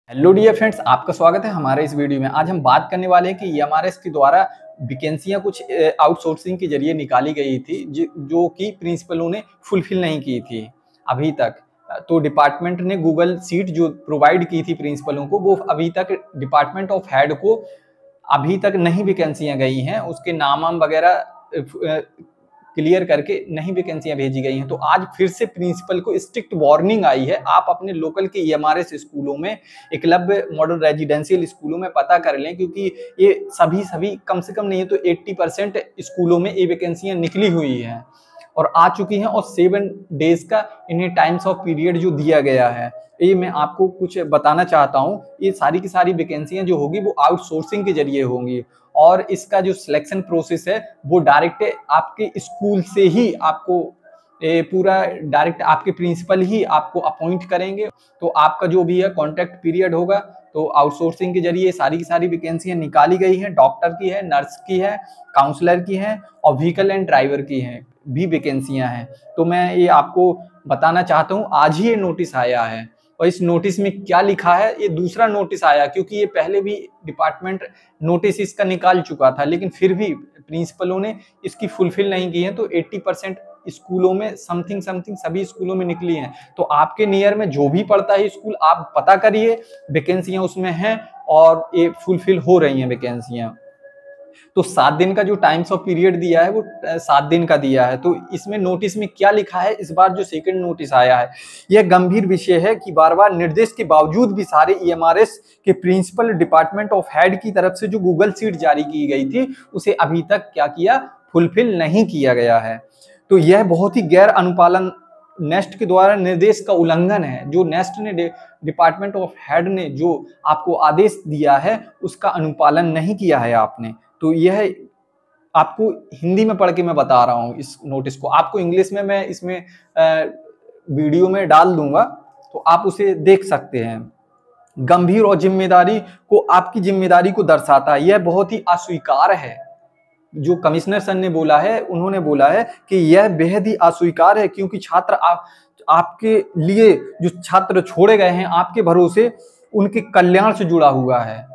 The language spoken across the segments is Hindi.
हेलो डियर फ्रेंड्स, आपका स्वागत है हमारे इस वीडियो में। आज हम बात करने वाले हैं कि ईएमआरएस के द्वारा वैकेंसियां कुछ आउटसोर्सिंग के जरिए निकाली गई थी जो कि प्रिंसिपलों ने फुलफिल नहीं की थी अभी तक। तो डिपार्टमेंट ने गूगल सीट जो प्रोवाइड की थी प्रिंसिपलों को, वो अभी तक डिपार्टमेंट ऑफ हेड को अभी तक नहीं वैकेंसियां गई हैं, उसके नाम वगैरह क्लियर करके नहीं वैकेंसियां भेजी गई हैं। तो आज फिर से प्रिंसिपल को स्ट्रिक्ट वार्निंग आई है। आप अपने लोकल के ईएमआरएस स्कूलों में, एकलव्य मॉडल रेजिडेंशियल स्कूलों में पता कर लें, क्योंकि ये सभी कम से कम नहीं है तो 80% स्कूलों में ये वैकेंसियां निकली हुई हैं और आ चुकी हैं, और 7 डेज का इन्हें टाइम्स ऑफ पीरियड जो दिया गया है। ये मैं आपको कुछ बताना चाहता हूँ। ये सारी की सारी वैकेंसियां जो होगी वो आउटसोर्सिंग के जरिए होंगी, और इसका जो सिलेक्शन प्रोसेस है वो डायरेक्ट आपके स्कूल से ही आपको पूरा डायरेक्ट आपके प्रिंसिपल ही आपको अपॉइंट करेंगे। तो आपका जो भी है कॉन्ट्रैक्ट पीरियड होगा, तो आउटसोर्सिंग के जरिए सारी की सारी वैकेंसियां निकाली गई हैं। डॉक्टर की है, नर्स की है, काउंसलर की है, और व्हीकल एंड ड्राइवर की है भी वैकेंसियां हैं। तो मैं ये आपको बताना चाहता हूँ, आज ही ये नोटिस आया है। और इस नोटिस में क्या लिखा है, ये दूसरा नोटिस आया, क्योंकि ये पहले भी डिपार्टमेंट नोटिस इसका निकाल चुका था, लेकिन फिर भी प्रिंसिपलों ने इसकी फुलफिल नहीं की है। तो 80% स्कूलों में समथिंग सभी स्कूलों में निकली हैं। तो आपके नियर में जो भी पढ़ता है स्कूल, आप पता करिए वैकेंसियां उसमें हैं और ये फुलफिल हो रही हैं वैकेंसियां। तो 7 दिन का जो टाइम्स ऑफ पीरियड दिया है वो 7 दिन का दिया है। तो इसमें नोटिस में क्या लिखा है, इस बार जो सेकंड नोटिस आया है, यह गंभीर विषय है कि बार बार निर्देश के बावजूद भी सारे ईएमआरएस के प्रिंसिपल डिपार्टमेंट ऑफ हेड की तरफ से जो गूगल सीट जारी की गई थी उसे अभी तक क्या किया, फुलफिल नहीं किया गया है। तो यह बहुत ही गैर अनुपालन नेस्ट के द्वारा निर्देश का उल्लंघन है। जो नेस्ट ने डिपार्टमेंट ऑफ हेड ने जो आपको आदेश दिया है उसका अनुपालन नहीं किया है आपने। तो यह आपको हिंदी में पढ़ के मैं बता रहा हूँ इस नोटिस को, आपको इंग्लिश में मैं इसमें वीडियो में डाल दूंगा, तो आप उसे देख सकते हैं। गंभीर और जिम्मेदारी को, आपकी जिम्मेदारी को दर्शाता है। यह बहुत ही अस्वीकार है। जो कमिश्नर सर ने बोला है, उन्होंने बोला है कि यह बेहद ही अस्वीकार है, क्योंकि छात्र आपके लिए जो छात्र छोड़े गए हैं आपके भरोसे, उनके कल्याण से जुड़ा हुआ है,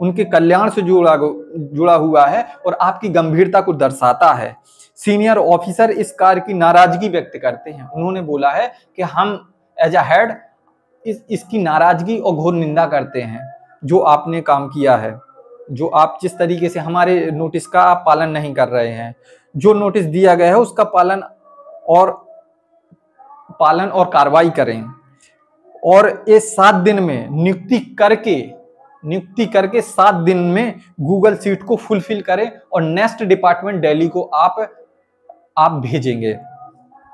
उनके कल्याण से जुड़ा हुआ है और आपकी गंभीरता को दर्शाता है। सीनियर ऑफिसर इस कार्य की नाराजगी व्यक्त करते हैं। उन्होंने बोला है कि हम एज अ हेड इसकी नाराजगी और घोर निंदा करते हैं जो आपने काम किया है, जो आप जिस तरीके से हमारे नोटिस का आप पालन नहीं कर रहे हैं। जो नोटिस दिया गया है उसका पालन और कार्रवाई करें। और ये 7 दिन में नियुक्ति करके 7 दिन में गूगल सीट को फुलफिल करें, और नेक्स्ट डिपार्टमेंट दिल्ली को आप भेजेंगे।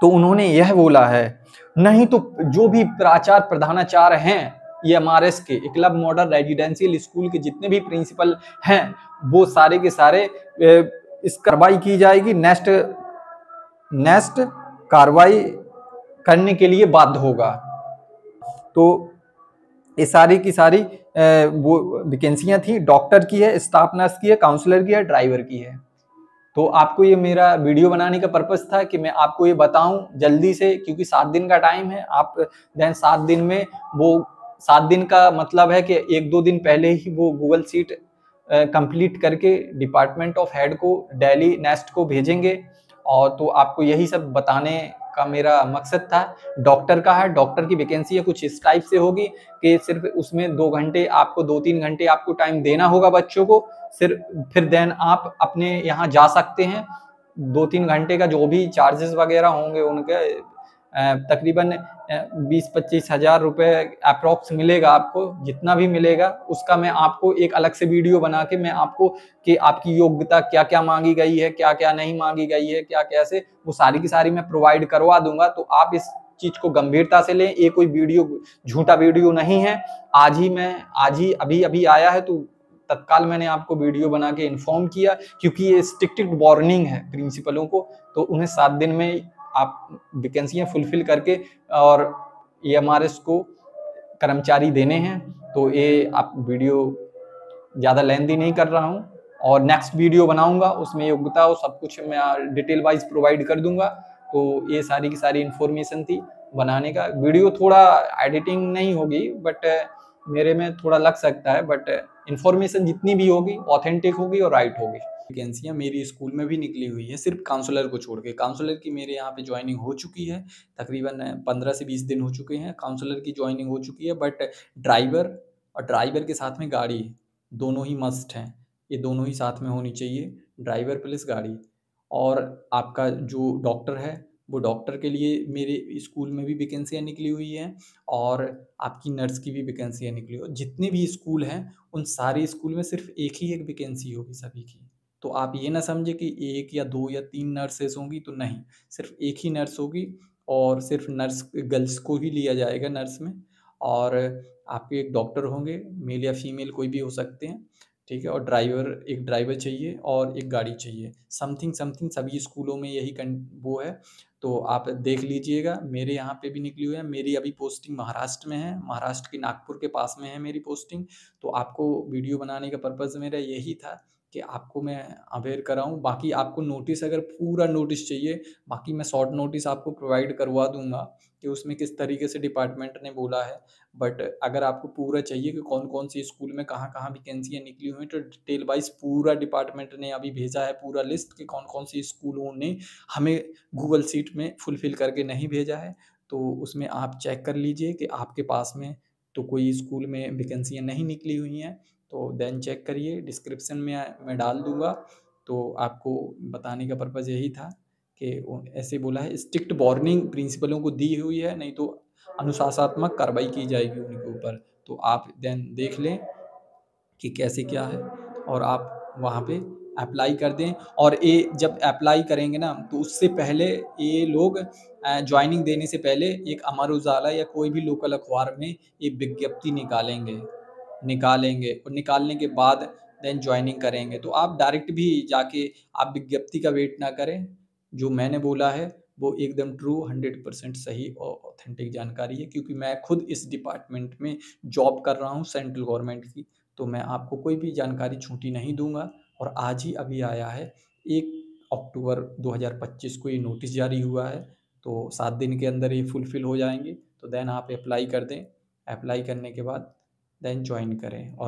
तो उन्होंने यह बोला है। नहीं तो जो भी प्राचार्य प्रधानाचार्य हैं ईएमआरएस के, एकलव्य मॉडल रेजिडेंशियल स्कूल के जितने भी प्रिंसिपल हैं, वो सारे के सारे इस कार्रवाई की जाएगी, नेक्स्ट कार्रवाई करने के लिए बाध्य होगा। तो ये सारी की सारी वो वैकेंसियां थी। डॉक्टर की है, स्टाफ नर्स की है, काउंसलर की है, ड्राइवर की है। तो आपको ये मेरा वीडियो बनाने का पर्पस था कि मैं आपको ये बताऊं जल्दी से, क्योंकि 7 दिन का टाइम है। आप देन 7 दिन में, वो 7 दिन का मतलब है कि 1-2 दिन पहले ही वो गूगल सीट कंप्लीट करके डिपार्टमेंट ऑफ हेड को, दिल्ली नेक्स्ट को भेजेंगे। और तो आपको यही सब बताने का मेरा मकसद था। डॉक्टर का है, डॉक्टर की वैकेंसी है कुछ इस टाइप से होगी कि सिर्फ उसमें 2 घंटे आपको, 2-3 घंटे आपको टाइम देना होगा बच्चों को, फिर देन आप अपने यहाँ जा सकते हैं। 2-3 घंटे का जो भी चार्जेस वगैरह होंगे उनके तकरीबन 20-25 हज़ार रुपये अप्रॉक्स मिलेगा आपको। जितना भी मिलेगा उसका मैं आपको एक अलग से वीडियो बना के मैं आपको कि आपकी योग्यता क्या क्या मांगी गई है, क्या क्या नहीं मांगी गई है, क्या कैसे, वो सारी की सारी मैं प्रोवाइड करवा दूंगा। तो आप इस चीज़ को गंभीरता से लें। ये कोई वीडियो झूठा वीडियो नहीं है। आज ही अभी आया है, तो तत्काल मैंने आपको वीडियो बना के इन्फॉर्म किया, क्योंकि ये स्ट्रिक्ट वार्निंग है प्रिंसिपलों को। तो उन्हें 7 दिन में आप वैकेंसियां फुलफिल करके और ईएमआरएस को कर्मचारी देने हैं। तो ये आप वीडियो ज़्यादा लेंथी नहीं कर रहा हूँ, और नेक्स्ट वीडियो बनाऊंगा उसमें योग्यता और सब कुछ मैं डिटेल वाइज प्रोवाइड कर दूंगा। तो ये सारी की सारी इन्फॉर्मेशन थी बनाने का वीडियो। थोड़ा एडिटिंग नहीं होगी, बट मेरे में थोड़ा लग सकता है, बट इन्फॉर्मेशन जितनी भी होगी ऑथेंटिक होगी और राइट होगी। वैकेंसियाँ मेरी स्कूल में भी निकली हुई है, सिर्फ काउंसलर को छोड़ के। काउंसलर की मेरे यहाँ पे ज्वाइनिंग हो चुकी है, तकरीबन 15 से 20 दिन हो चुके हैं, काउंसलर की ज्वाइनिंग हो चुकी है। बट ड्राइवर और ड्राइवर के साथ में गाड़ी, दोनों ही मस्ट हैं, ये दोनों ही साथ में होनी चाहिए, ड्राइवर प्लस गाड़ी। और आपका जो डॉक्टर है, वो डॉक्टर के लिए मेरे स्कूल में भी वैकेंसियाँ निकली हुई हैं, और आपकी नर्स की भी वैकेंसियाँ निकली हो। जितने भी स्कूल हैं उन सारे स्कूल में सिर्फ एक ही एक वैकेंसी होगी सभी की। तो आप ये ना समझे कि 1 या 2 या 3 नर्सेस होंगी, तो नहीं, सिर्फ एक ही नर्स होगी, और सिर्फ नर्स गर्ल्स को ही लिया जाएगा नर्स में। और आपके एक डॉक्टर होंगे, मेल या फीमेल कोई भी हो सकते हैं, ठीक है। और एक ड्राइवर चाहिए और एक गाड़ी चाहिए, समथिंग समथिंग सभी स्कूलों में यही वो है। तो आप देख लीजिएगा, मेरे यहाँ पे भी निकली हुई है। मेरी अभी पोस्टिंग महाराष्ट्र में है, महाराष्ट्र के नागपुर के पास में है मेरी पोस्टिंग। तो आपको वीडियो बनाने का पर्पज़ मेरा यही था कि आपको मैं अवेयर कराऊँ। बाकी आपको नोटिस, अगर पूरा नोटिस चाहिए, बाकी मैं शॉर्ट नोटिस आपको प्रोवाइड करवा दूँगा कि उसमें किस तरीके से डिपार्टमेंट ने बोला है। बट अगर आपको पूरा चाहिए कि कौन-कौन सी स्कूल में कहाँ-कहाँ वैकेंसियाँ निकली हुई हैं, तो डिटेल वाइज़ पूरा डिपार्टमेंट ने अभी भेजा है पूरा लिस्ट कि कौन-कौन सी स्कूलों ने हमें गूगल शीट में फुलफ़िल करके नहीं भेजा है। तो उसमें आप चेक कर लीजिए कि आपके पास में तो कोई स्कूल में वैकेंसियाँ नहीं निकली हुई हैं, तो देन चेक करिए, डिस्क्रिप्शन में मैं डाल दूँगा। तो आपको बताने का पर्पज़ यही था कि वो ऐसे बोला है, स्ट्रिक्ट वार्निंग प्रिंसिपलों को दी हुई है, नहीं तो अनुशासनात्मक कार्रवाई की जाएगी उनके ऊपर। तो आप देन देख लें कि कैसे क्या है, और आप वहाँ पे अप्लाई कर दें। और ये जब अप्लाई करेंगे ना, तो उससे पहले ये लोग जॉइनिंग देने से पहले एक अमर उजाला या कोई भी लोकल अखबार में एक विज्ञप्ति निकालेंगे, और निकालने के बाद देन जॉइनिंग करेंगे। तो आप डायरेक्ट भी जाके आप विज्ञप्ति का वेट ना करें। जो मैंने बोला है वो एकदम ट्रू 100% सही और ऑथेंटिक जानकारी है, क्योंकि मैं खुद इस डिपार्टमेंट में जॉब कर रहा हूँ सेंट्रल गवर्नमेंट की। तो मैं आपको कोई भी जानकारी छूटी नहीं दूँगा। और आज ही अभी आया है, 1 अक्टूबर 2025 को ये नोटिस जारी हुआ है, तो 7 दिन के अंदर ये फुलफ़िल हो जाएँगे। तो देन आप अप्लाई कर दें, अप्लाई करने के बाद देन जॉइन करें। और